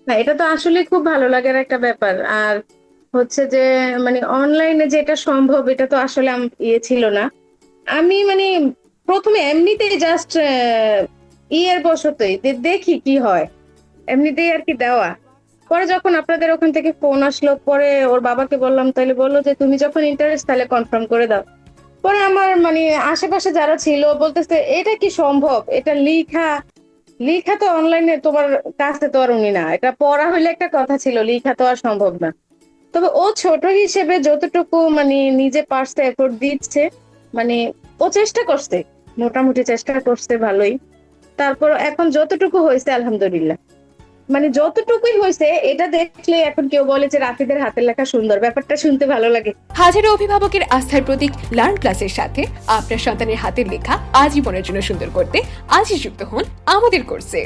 না, এটা তো আসলে খুব ভালো লাগার একটা ব্যাপার। আর হচ্ছে যে মানে অনলাইনে যে এটা সম্ভব এটা তো আসলে ইয়ে ছিল না। আমি মানে প্রথমে এমনিতেই জাস্ট ইয়ের বশতই দেখি কি হয়, এমনিতেই আর কি দেওয়া। পরে যখন আপনাদের ওখান থেকে ফোন আসলো, পরে ওর বাবাকে বললাম, তাহলে বললো যে তুমি যখন ইন্টারেস্ট তাহলে কনফার্ম করে দাও। পরে আমার মানে আশেপাশে যারা ছিল বলতেছে এটা কি সম্ভব, এটা লিখা, লিখা তো অনলাইনে তোমার কাছে তো আর উনি না, এটা পড়া হইলে একটা কথা ছিল, লিখা তো আর সম্ভব না। তবে ও ছোট হিসেবে যতটুকু মানে নিজে পারছে এফোর্ট দিচ্ছে, মানে ও চেষ্টা করছে, মোটামুটি চেষ্টা করছে ভালোই। তারপর এখন যতটুকু হয়েছে আলহামদুলিল্লাহ, মানে যতটুকুই হয়েছে এটা দেখলে এখন কেউ বলে যে রাফিদের হাতের লেখা সুন্দর, ব্যাপারটা শুনতে ভালো লাগে। হাজারো অভিভাবকের আস্থার প্রতীক লার্ন ক্লাসের সাথে আপনার সন্তানের হাতের লেখা আজীবনের জন্য সুন্দর করতে আজই যুক্ত হন আমাদের কোর্সে।